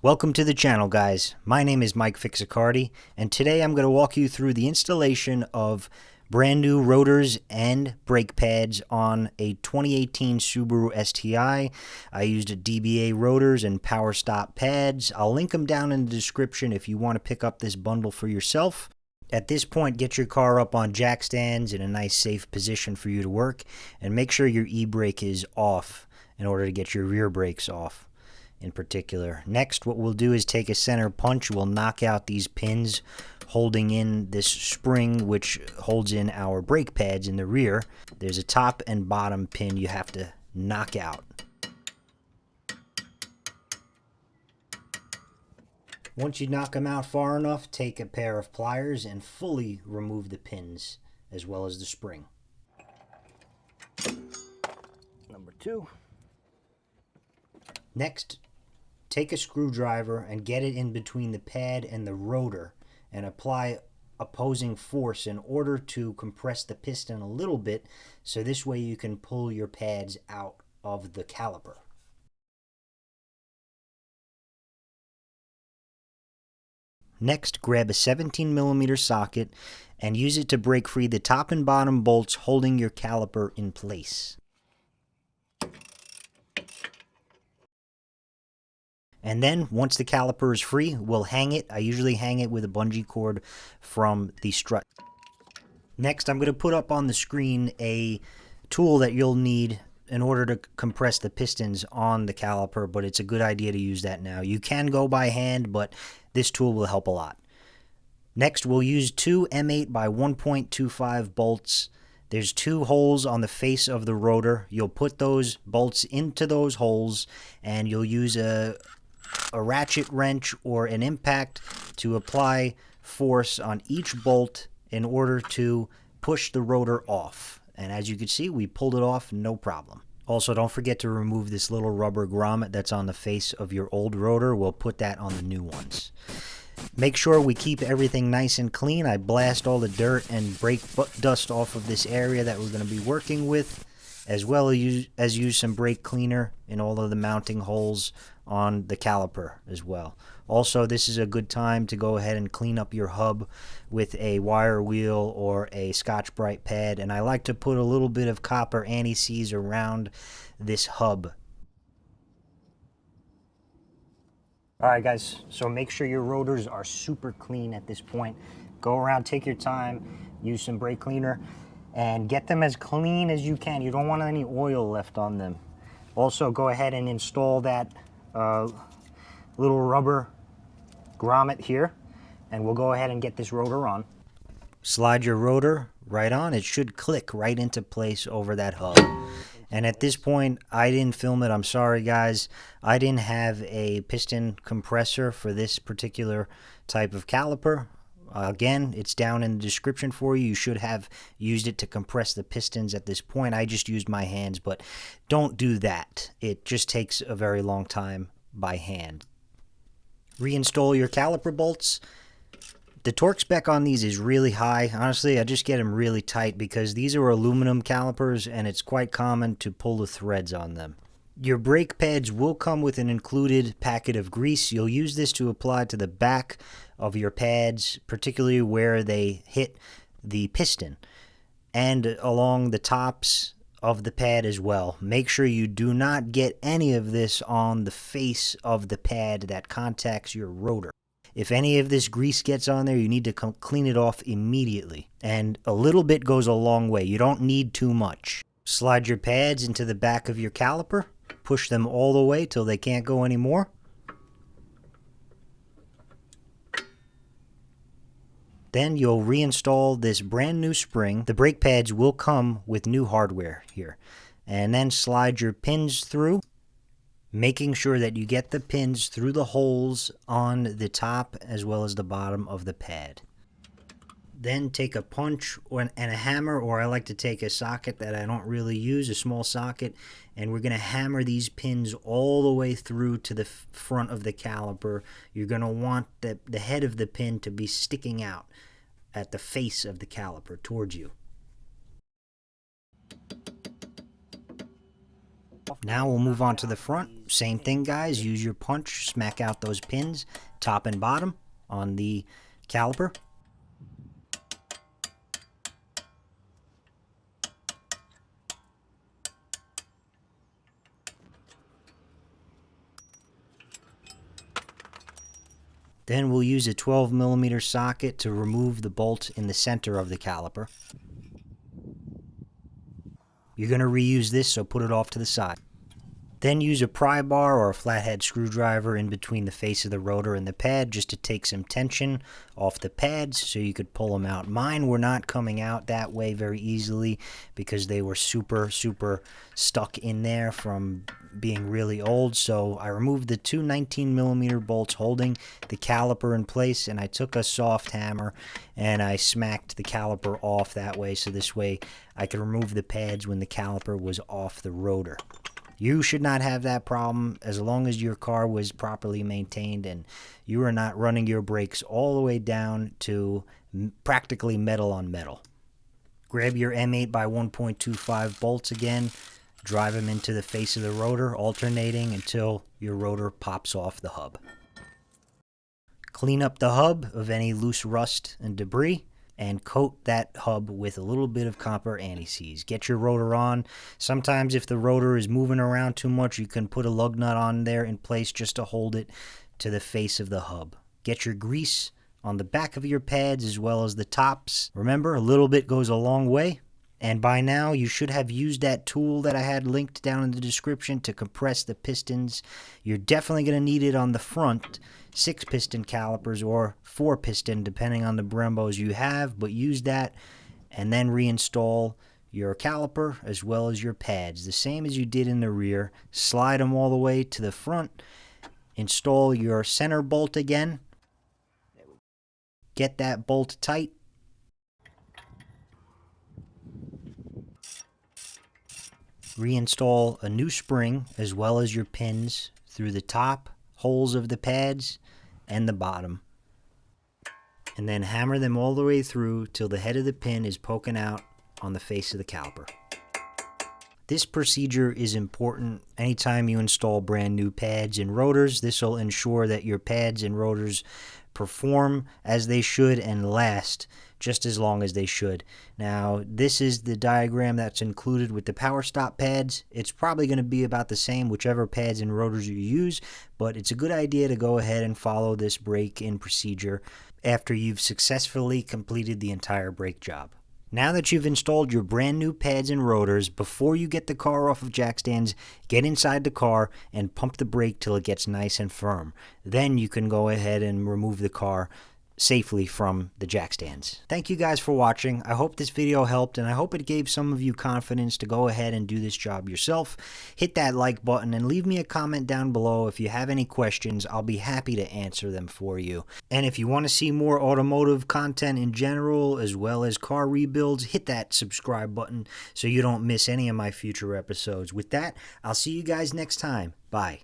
Welcome to the channel, guys. My name is Mike Fixacardi, and today I'm going to walk you through the installation of brand new rotors and brake pads on a 2018 Subaru STI. I used DBA Rotors and Powerstop pads. I'll link them down in the description if you want to pick up this bundle for yourself. At this point, get your car up on jack stands in a nice safe position for you to work, and make sure your e-brake is off in order to get your rear brakes off in particular. Next, what we'll do is take a center punch. We'll knock out these pins holding in this spring which holds in our brake pads in the rear. There's a top and bottom pin you have to knock out. Once you knock them out far enough, take a pair of pliers and fully remove the pins as well as the spring. Number 2. Next, take a screwdriver and get it in between the pad and the rotor and apply opposing force in order to compress the piston a little bit, so this way you can pull your pads out of the caliper. Next, grab a 17mm socket and use it to break free the top and bottom bolts holding your caliper in place. And then, once the caliper is free, we'll hang it. I usually hang it with a bungee cord from the strut. Next, I'm going to put up on the screen a tool that you'll need in order to compress the pistons on the caliper, but it's a good idea to use that now. You can go by hand, but this tool will help a lot. Next, we'll use two M8 by 1.25 bolts. There's 2 holes on the face of the rotor. You'll put those bolts into those holes, and you'll use a ratchet wrench or an impact to apply force on each bolt in order to push the rotor off. And as you can see, we pulled it off no problem. Also, don't forget to remove this little rubber grommet that's on the face of your old rotor. We'll put that on the new ones. Make sure we keep everything nice and clean. I blast all the dirt and brake dust off of this area that we're going to be working with, as well as use some brake cleaner in all of the mounting holes on the caliper as well. Also, this is a good time to go ahead and clean up your hub with a wire wheel or a Scotch-Brite pad, and I like to put a little bit of copper anti-seize around this hub. Alright guys, so make sure your rotors are super clean at this point. Go around, take your time, use some brake cleaner, and get them as clean as you can. You don't want any oil left on them. Also, go ahead and install that little rubber grommet here, and we'll go ahead and get this rotor on. Slide your rotor right on. It should click right into place over that hub. And at this point, I didn't film it. I'm sorry, guys. I didn't have a piston compressor for this particular type of caliper. Again, it's down in the description for you. You should have used it to compress the pistons at this point. I just used my hands, but don't do that. It just takes a very long time by hand. Reinstall your caliper bolts. The torque spec on these is really high. Honestly, I just get them really tight because these are aluminum calipers and it's quite common to pull the threads on them. Your brake pads will come with an included packet of grease. You'll use this to apply to the back of your pads, particularly where they hit the piston, and along the tops of the pad as well. Make sure you do not get any of this on the face of the pad that contacts your rotor. If any of this grease gets on there, you need to clean it off immediately. And a little bit goes a long way. You don't need too much. Slide your pads into the back of your caliper. Push them all the way till they can't go anymore. Then you'll reinstall this brand new spring. The brake pads will come with new hardware here. And then slide your pins through, making sure that you get the pins through the holes on the top as well as the bottom of the pad. Then take a punch and a hammer, or I like to take a socket that I don't really use, a small socket, and we're going to hammer these pins all the way through to the front of the caliper. You're going to want the head of the pin to be sticking out at the face of the caliper towards you. Now we'll move on to the front. Same thing, guys. Use your punch, smack out those pins, top and bottom on the caliper. Then we'll use a 12mm socket to remove the bolt in the center of the caliper. You're going to reuse this, so put it off to the side. Then use a pry bar or a flathead screwdriver in between the face of the rotor and the pad just to take some tension off the pads so you could pull them out. Mine were not coming out that way very easily because they were super stuck in there from being really old. So I removed the two 19mm bolts holding the caliper in place, and I took a soft hammer and I smacked the caliper off that way, so this way I could remove the pads when the caliper was off the rotor. You should not have that problem as long as your car was properly maintained and you are not running your brakes all the way down to practically metal on metal. Grab your M8 by 1.25 bolts again, drive them into the face of the rotor, alternating until your rotor pops off the hub. Clean up the hub of any loose rust and debris, and coat that hub with a little bit of copper anti-seize. Get your rotor on. Sometimes if the rotor is moving around too much, you can put a lug nut on there in place just to hold it to the face of the hub. Get your grease on the back of your pads as well as the tops. Remember, a little bit goes a long way. And by now, you should have used that tool that I had linked down in the description to compress the pistons. You're definitely going to need it on the front 6-piston calipers or 4-piston, depending on the Brembos you have, but use that and then reinstall your caliper as well as your pads. The same as you did in the rear. Slide them all the way to the front. Install your center bolt again. Get that bolt tight. Reinstall a new spring as well as your pins through the top holes of the pads and the bottom. And then hammer them all the way through till the head of the pin is poking out on the face of the caliper. This procedure is important anytime you install brand new pads and rotors. This will ensure that your pads and rotors perform as they should and last just as long as they should. Now, this is the diagram that's included with the Powerstop pads. It's probably going to be about the same whichever pads and rotors you use, but it's a good idea to go ahead and follow this break-in procedure after you've successfully completed the entire brake job. Now that you've installed your brand new pads and rotors, before you get the car off of jack stands, get inside the car and pump the brake till it gets nice and firm. Then you can go ahead and remove the car safely from the jack stands. Thank you guys for watching. I hope this video helped, and I hope it gave some of you confidence to go ahead and do this job yourself. Hit that like button and leave me a comment down below if you have any questions. I'll be happy to answer them for you. And if you want to see more automotive content in general as well as car rebuilds, hit that subscribe button so you don't miss any of my future episodes. With that, I'll see you guys next time. Bye.